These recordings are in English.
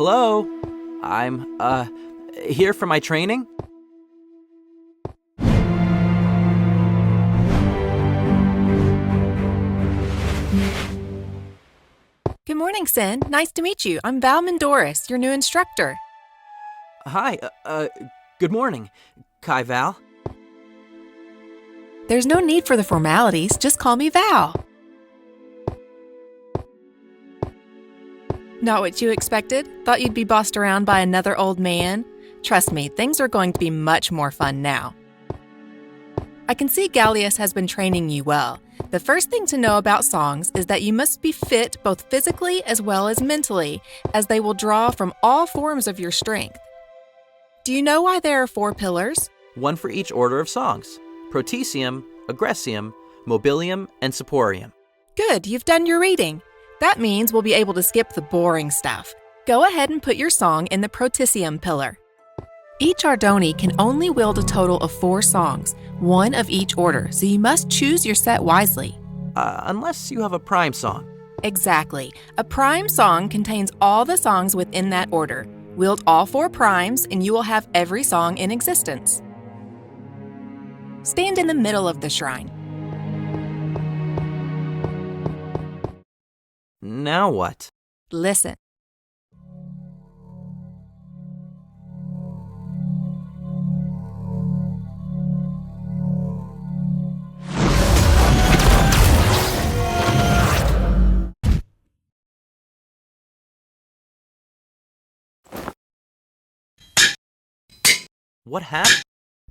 Hello? I'm, here for my training? Good morning, Sin. Nice to meet you. I'm Val Mendoris, your new instructor. Hi, good morning. Kai Val? There's no need for the formalities. Just call me Val. Not what you expected? Thought you'd be bossed around by another old man? Trust me, things are going to be much more fun now. I can see Galius has been training you well. The first thing to know about songs is that you must be fit both physically as well as mentally, as they will draw from all forms of your strength. Do you know why there are 4 pillars? One for each order of songs. Protesium, Aggressium, Mobilium, and Saporium. Good, you've done your reading. That means we'll be able to skip the boring stuff. Go ahead and put your song in the Protesium pillar. Each Ardoni can only wield a total of 4 songs, one of each order, so you must choose your set wisely. Unless you have a prime song. Exactly. A prime song contains all the songs within that order. Wield all 4 primes, and you will have every song in existence. Stand in the middle of the shrine. Now what? Listen. What happened?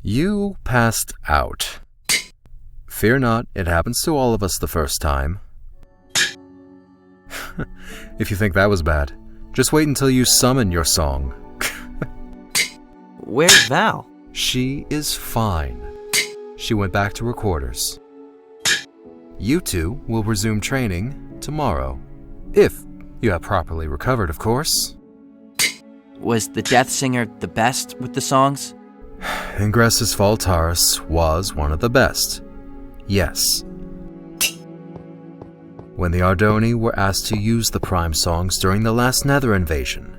You passed out. Fear not, it happens to all of us the first time. If you think that was bad, just wait until you summon your song. Where's Val? She is fine. She went back to her quarters. You two will resume training tomorrow. If you have properly recovered, of course. Was the Death Singer the best with the songs? Ingressus Voltaris was one of the best. Yes. When the Ardoni were asked to use the prime songs during the last Nether invasion,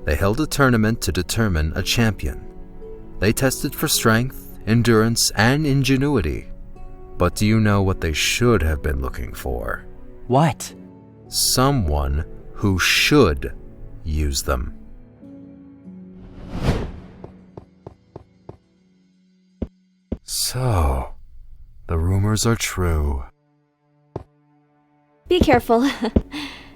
they held a tournament to determine a champion. They tested for strength, endurance, and ingenuity. But do you know what they should have been looking for? What? Someone who should use them. So, the rumors are true. Be careful.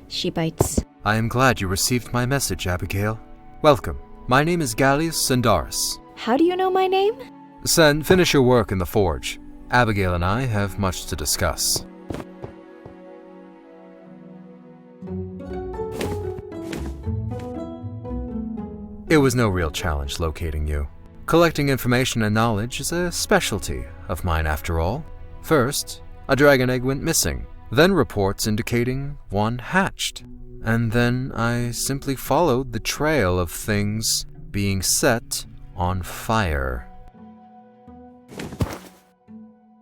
She bites. I am glad you received my message, Abigail. Welcome. My name is Galius Sendaris. How do you know my name? Sen, finish your work in the forge. Abigail and I have much to discuss. It was no real challenge locating you. Collecting information and knowledge is a specialty of mine after all. First, a dragon egg went missing, then reports indicating one hatched. And then I simply followed the trail of things being set on fire.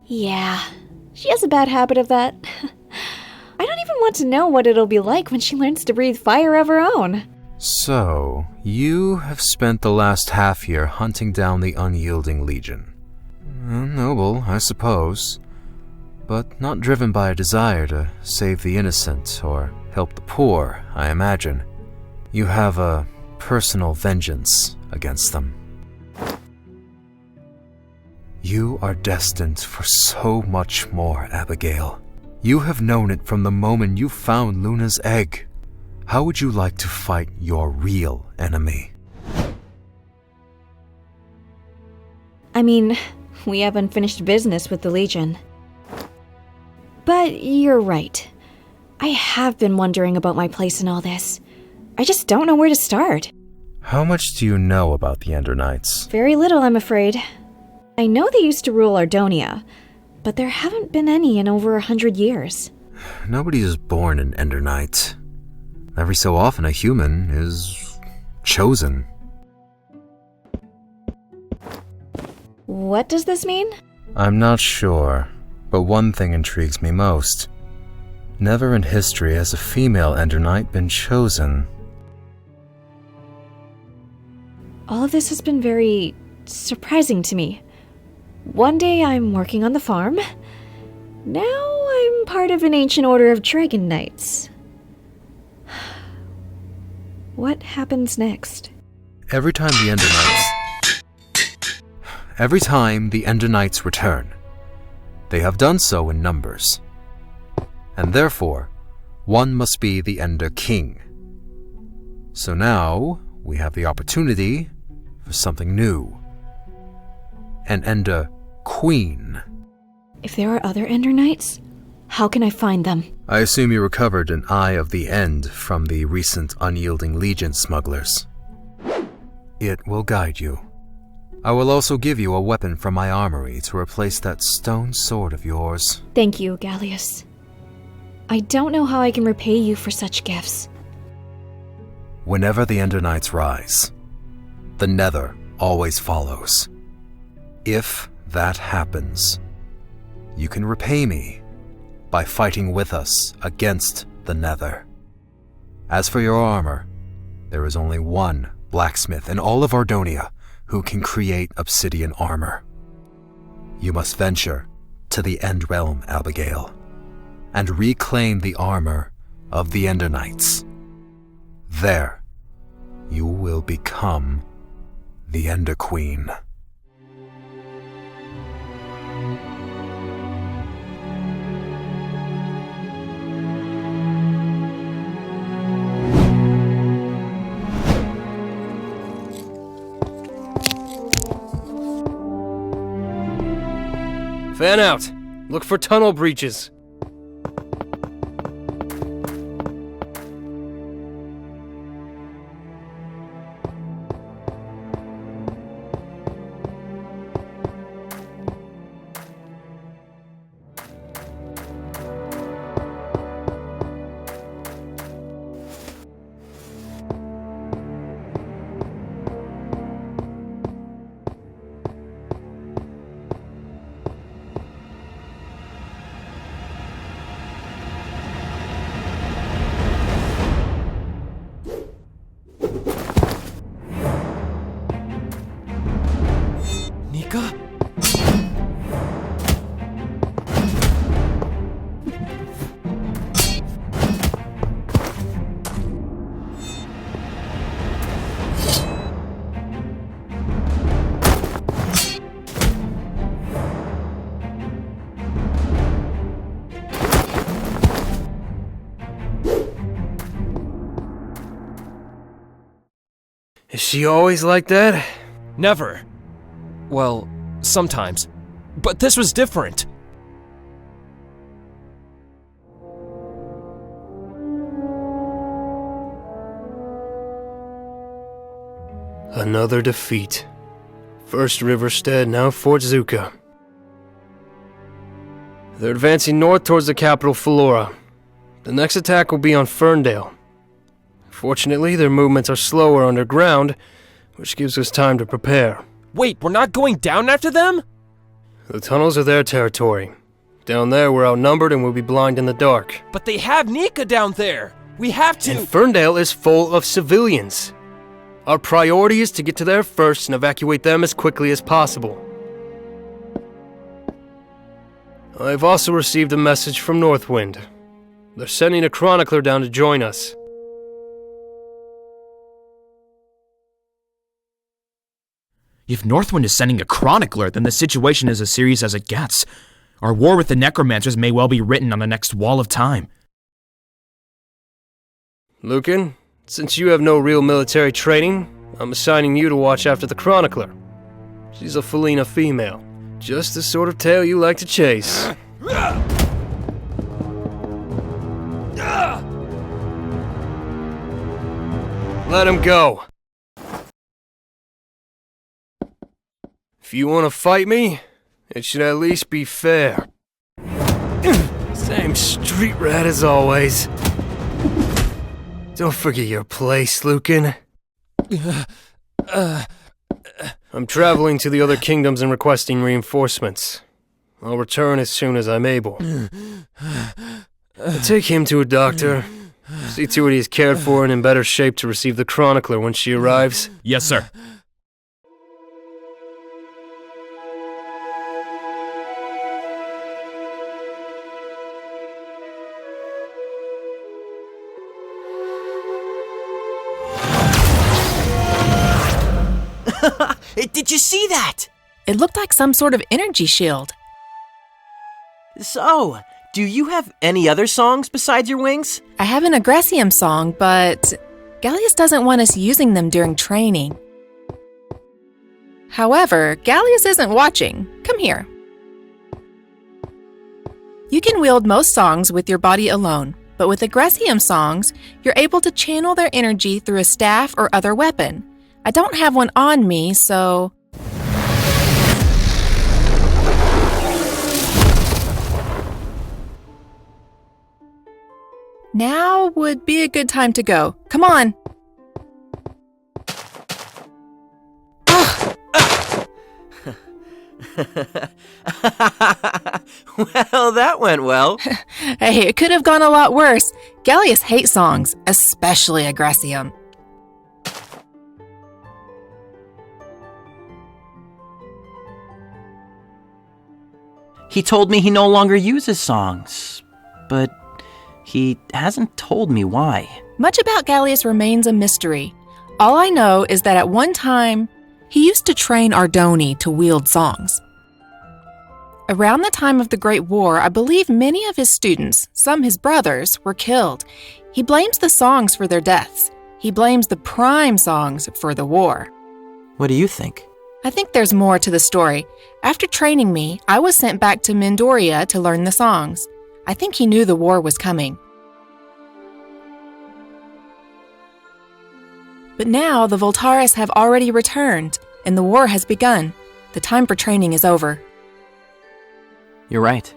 Yeah, she has a bad habit of that. I don't even want to know what it'll be like when she learns to breathe fire of her own. So, you have spent the last half year hunting down the unyielding legion. Noble, I suppose, but not driven by a desire to save the innocent or help the poor, I imagine. You have a personal vengeance against them. You are destined for so much more, Abigail. You have known it from the moment you found Luna's egg. How would you like to fight your real enemy? I mean, we have unfinished business with the Legion. But you're right. I have been wondering about my place in all this. I just don't know where to start. How much do you know about the Ender Knights? Very little, I'm afraid. I know they used to rule Ardonia, but there haven't been any in over 100 years. Nobody is born an Ender Knight. Every so often a human is chosen. What does this mean? I'm not sure, but one thing intrigues me most. Never in history has a female Ender Knight been chosen. All of this has been very surprising to me. One day I'm working on the farm. Now I'm part of an ancient order of dragon knights. What happens next? Every time the Ender Knights return, they have done so in numbers. And therefore, one must be the Ender King. So now, we have the opportunity for something new. An Ender Queen. If there are other Ender Knights, how can I find them? I assume you recovered an Eye of the End from the recent Unyielding Legion smugglers. It will guide you. I will also give you a weapon from my armory to replace that stone sword of yours. Thank you, Galius. I don't know how I can repay you for such gifts. Whenever the Ender Knights rise, the Nether always follows. If that happens, you can repay me by fighting with us against the Nether. As for your armor, there is only one blacksmith in all of Ardonia who can create obsidian armor. You must venture to the End Realm, Abigail, and reclaim the armor of the Ender Knights. There, you will become the Ender Queen. Fan out! Look for tunnel breaches. Nika? Is she always like that? Never. Well, sometimes. But this was different. Another defeat. First Riverstead, now Fort Zuka. They're advancing north towards the capital, Flora. The next attack will be on Ferndale. Fortunately, their movements are slower underground, which gives us time to prepare. Wait, we're not going down after them? The tunnels are their territory. Down there, we're outnumbered and we'll be blind in the dark. But they have Nika down there. We have to. And Ferndale is full of civilians. Our priority is to get to there first and evacuate them as quickly as possible. I've also received a message from Northwind. They're sending a chronicler down to join us. If Northwind is sending a chronicler, then the situation is as serious as it gets. Our war with the necromancers may well be written on the next wall of time. Lucan, since you have no real military training, I'm assigning you to watch after the chronicler. She's a Felina female. Just the sort of tale you like to chase. Let him go. If you want to fight me, it should at least be fair. Same street rat as always. Don't forget your place, Lucan. I'm traveling to the other kingdoms and requesting reinforcements. I'll return as soon as I'm able. Take him to a doctor. See to it he is cared for and in better shape to receive the chronicler when she arrives. Yes, sir. Did you see that? It looked like some sort of energy shield. So, do you have any other songs besides your wings? I have an Aggressium song, but Galius doesn't want us using them during training. However, Galius isn't watching. Come here. You can wield most songs with your body alone, but with Aggressium songs, you're able to channel their energy through a staff or other weapon. I don't have one on me, so... Now would be a good time to go. Come on! Well, that went well. Hey, it could have gone a lot worse. Galius hates songs, especially Aggressium. He told me he no longer uses songs, but he hasn't told me why. Much about Galius remains a mystery. All I know is that at one time, he used to train Ardoni to wield songs. Around the time of the Great War, I believe many of his students, some his brothers, were killed. He blames the songs for their deaths. He blames the prime songs for the war. What do you think? I think there's more to the story. After training me, I was sent back to Mendoria to learn the songs. I think he knew the war was coming. But now the Voltaris have already returned, and the war has begun. The time for training is over. You're right.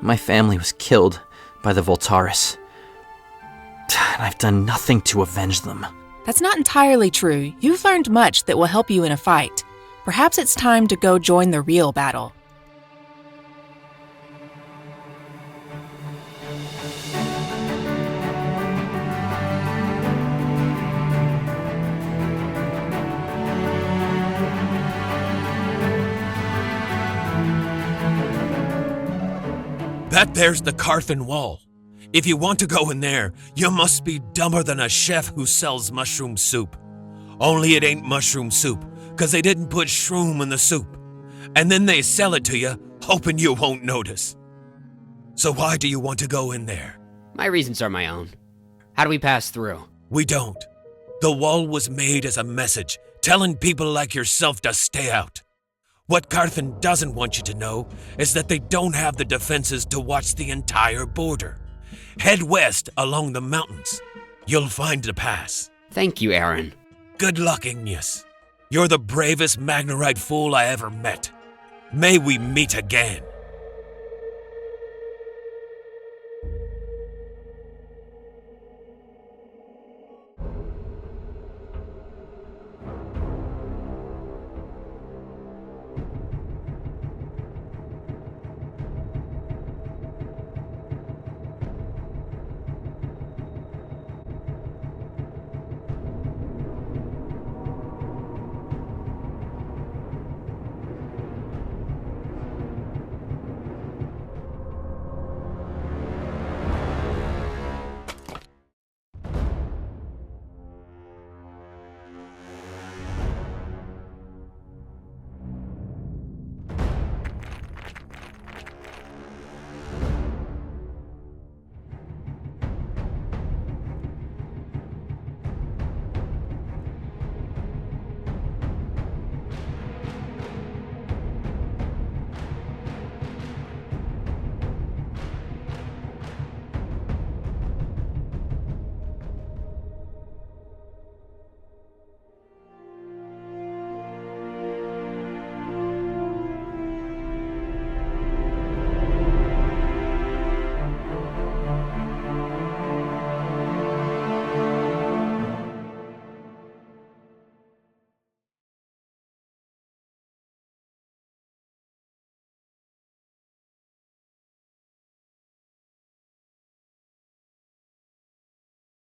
My family was killed by the Voltaris. And I've done nothing to avenge them. That's not entirely true. You've learned much that will help you in a fight. Perhaps it's time to go join the real battle. That there's the Carthan Wall. If you want to go in there, you must be dumber than a chef who sells mushroom soup. Only it ain't mushroom soup, 'cause they didn't put shroom in the soup. And then they sell it to you, hoping you won't notice. So why do you want to go in there? My reasons are my own. How do we pass through? We don't. The wall was made as a message, telling people like yourself to stay out. What Carthan doesn't want you to know is that they don't have the defenses to watch the entire border. Head west along the mountains. You'll find the pass. Thank you, Aaron. Good luck, Igneous. You're the bravest Magnerite fool I ever met. May we meet again.